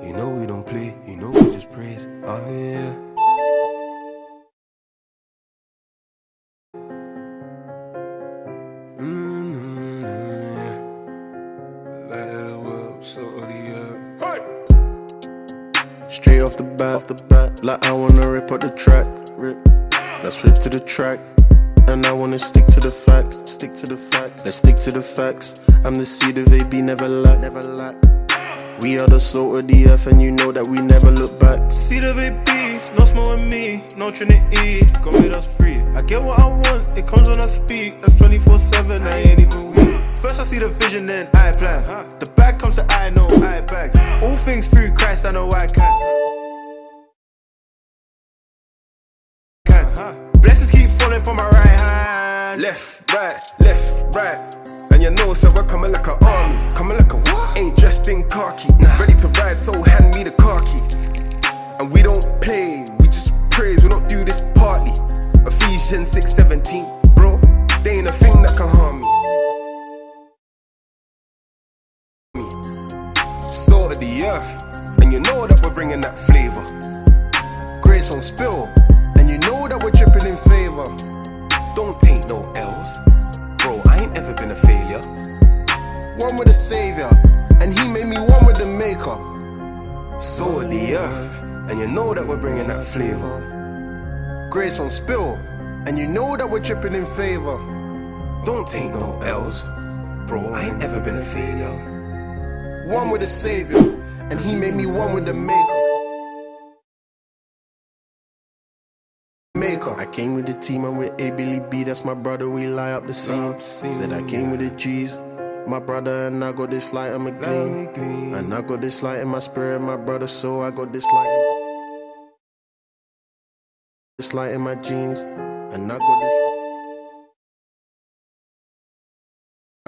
You know we don't play, you know we just praise. Oh yeah. Light of the world, salt of the earth. Hey! Straight off the bat, like I wanna rip up the track. Let's rip to the track. And I wanna stick to the facts. Let's stick to the facts. I'm the seed of AB, never lack. We are the salt of the earth, and you know that we never look back. Seed of AB, no small with me, no Trinity. God made us free. I get what I want, it comes when I speak. That's 24/7, I ain't even weak. First I see the vision, then I plan. The bag comes to I know I bags. All things through Christ, I know I can. Blessings keep falling from my right hand. Left, right. And you know, so we're coming like an army. Coming like a what? Ain't dressed in khaki. Ready to ride, so hand me the car key. And we don't play, we just praise. We don't do this partly. Ephesians 6:17, bro. They ain't a thing that can harm me. Salt of the earth, and you know that we're bringing that flavor. Grace on spill, and you know that we're dripping in favor. Don't take no L's, bro. I ain't ever been a failure. One with the savior, and he made me one with the maker. Salt of the earth, and you know that we're bringing that flavor. Grace on spill, and you know that we're dripping in favor. Don't take no L's, bro. I ain't ever been a failure. One with the savior, and he made me one with the maker. I came with the team, I'm with A, Billy B, that's my brother, we lie up the scene. Said I came with the G's, my brother, and I got this light in my gleam. And I got this light in my spirit, my brother, so I got this light in my jeans. And I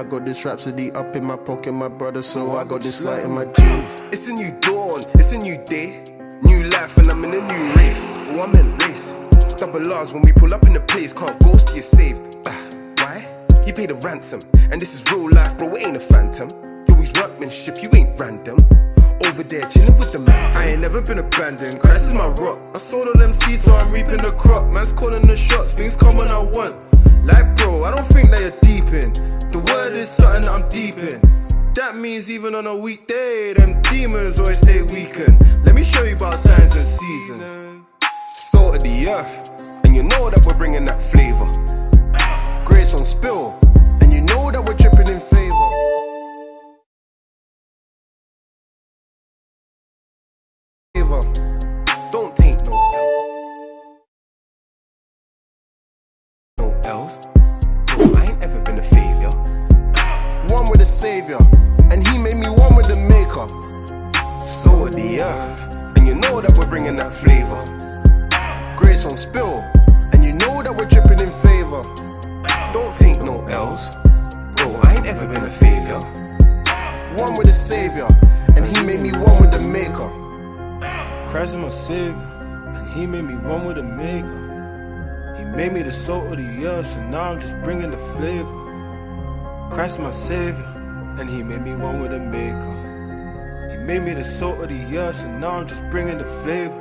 got this rhapsody up in my pocket, my brother, so I got this light in my jeans. It's a new dawn, it's a new day, new life, and I'm in a new rave. Oh, I'm in race. Double R's when we pull up in the place, can't ghost till you're saved. Why? You paid a ransom, and this is real life, bro, it ain't a phantom. You always workmanship, you ain't random. Over there chilling with the man, I ain't never been abandoned. Christ is my rock, I sold all them seeds, so I'm reaping the crop. Man's calling the shots, things come when I want. Like bro, I don't think that you're deep in. The word is something that I'm deep in. That means even on a weekday, them demons always stay weakened. Let me show you about signs and seasons. Salt of the earth, and you know that we're bringing that flavor. Grace on spill, and you know that we're dripping in favor. Don't take no L's, bro, I ain't ever been a failure. One with the savior, and he made me one with the maker. Salt of the earth, and you know that we're bringing that flavor. Grace on spill, and you know that we're dripping in favor. Don't take no L's, bro, I ain't ever been a failure. One with the savior, and he made me one with the maker. Christ is my savior, and he made me one with the maker. He made me the salt of the earth, so now I'm just bringing the flavor. Christ is my savior, and he made me one with the maker. He made me the salt of the earth, so now I'm just bringing the flavor.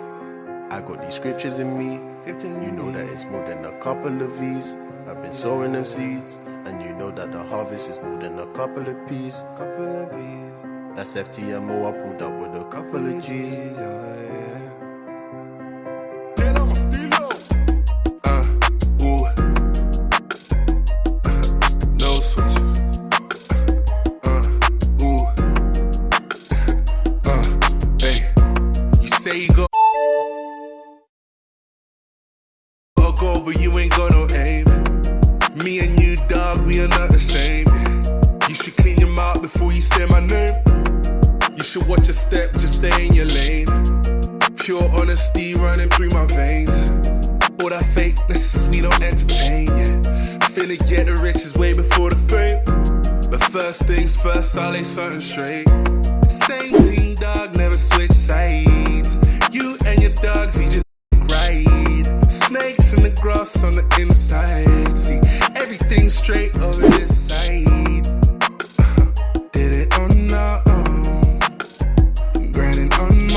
I got these scriptures in me. You know that it's more than a couple of V's. I've been sowing them seeds, and you know that the harvest is more than a couple of P's. That's FTMO, I pulled up with a couple of G's. No switch. Hey, you say you go. Go, but you ain't got no aim. Me and you, dog, we are not the same. You should clean your mouth before you say my name. You should watch your step, just stay in your lane. Pure honesty running through my veins. All that fakeness we don't entertain, yeah. Finna get the riches way before the fame. But first things first, I'll lay something straight. Same team, dog, never switch sides. You and your dogs, you just right. Snakes in the grass on the inside. See, everything straight over this side. Did it on our own. Grinding on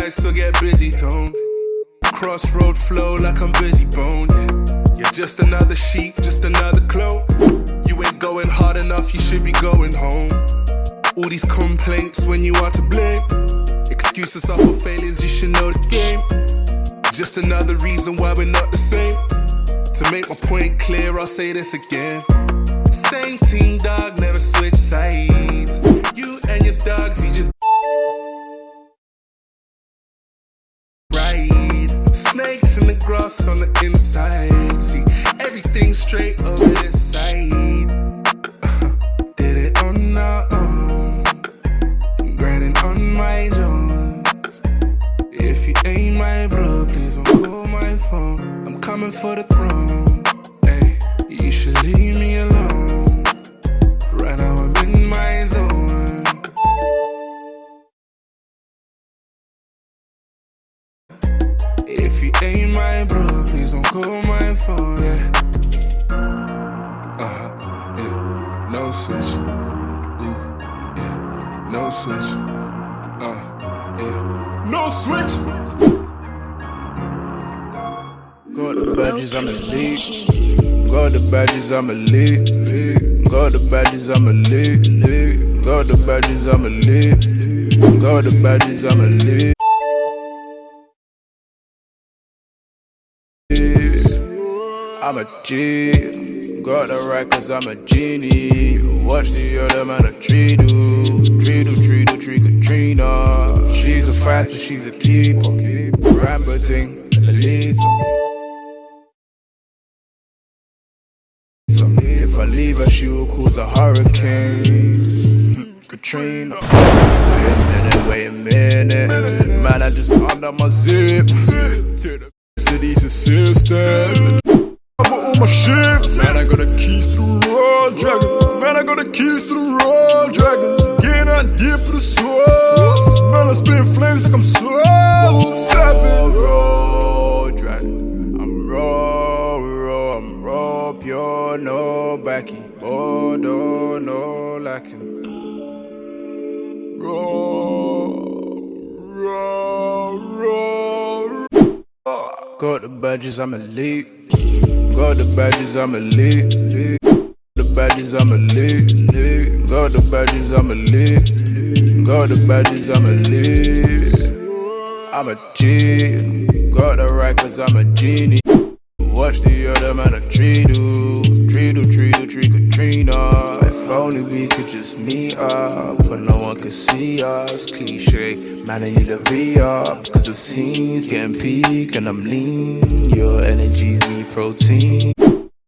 I still get busy tone. Crossroad flow like I'm busy bone. You're just another sheep, just another clone. You ain't going hard enough, you should be going home. All these complaints when you are to blame. Excuses are for failures, you should know the game. Just another reason why we're not the same. To make my point clear, I'll say this again. Same team, dog, never switch sides. You and your dogs, you just ride. Snakes in the grass on the inside. See, everything straight over this side. Did it on our own, grinding on my Jones. If you ain't my bro, please don't call my phone. I'm coming for the throne. Hey, you should leave me alone. Right now I'm in my zone. If you ain't my bro, please don't call my phone. Yeah. Yeah. No switch. Ooh. Yeah. No switch. Yeah. No switch. Got the badges, I'm elite. Got the badges, I'm elite. Got the badges, I'm elite. Got the badges, I'm elite. Got the badges, I'm elite. I'm a G. Got the right cause I'm a genie. Watch the other man a tree do. Tree Katrina. She's a fighter, she's a keeper. Rambo ting, elite. If I leave her, she will cause a hurricane. Katrina. Wait a minute. Man, I just under my zip. To the city's a sister. For all my shit. Man, I got the keys to the raw dragons. Man, I got the keys to the raw dragons. Getting out deep for the source. Man, I spit flames like I'm so savage. Raw dragon. I'm raw, pure, no backy. Bordeaux, no lacking. Raw. Got the badges, I'm elite. Got the badges, I'm elite. The badges, I'm elite. Got the badges, I'm elite. Got the badges, I'm elite. I'm a G. Got the right cause I'm a genie. Watch the other man a tree do. Tree Katrina. If only we could just meet up when no one could see us. Cliche, man, I need a re-up cause the scene's getting peak and I'm lean. Your energies need protein.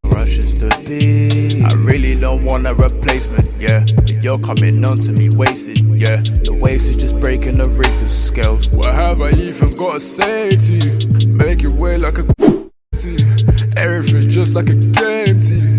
Rushes to be. I really don't want a replacement, yeah. But you're coming on to me wasted, yeah. The waste is just breaking the Richter scales. What have I even got to say to you? Make it way like a to you. Everything's just like a game to you.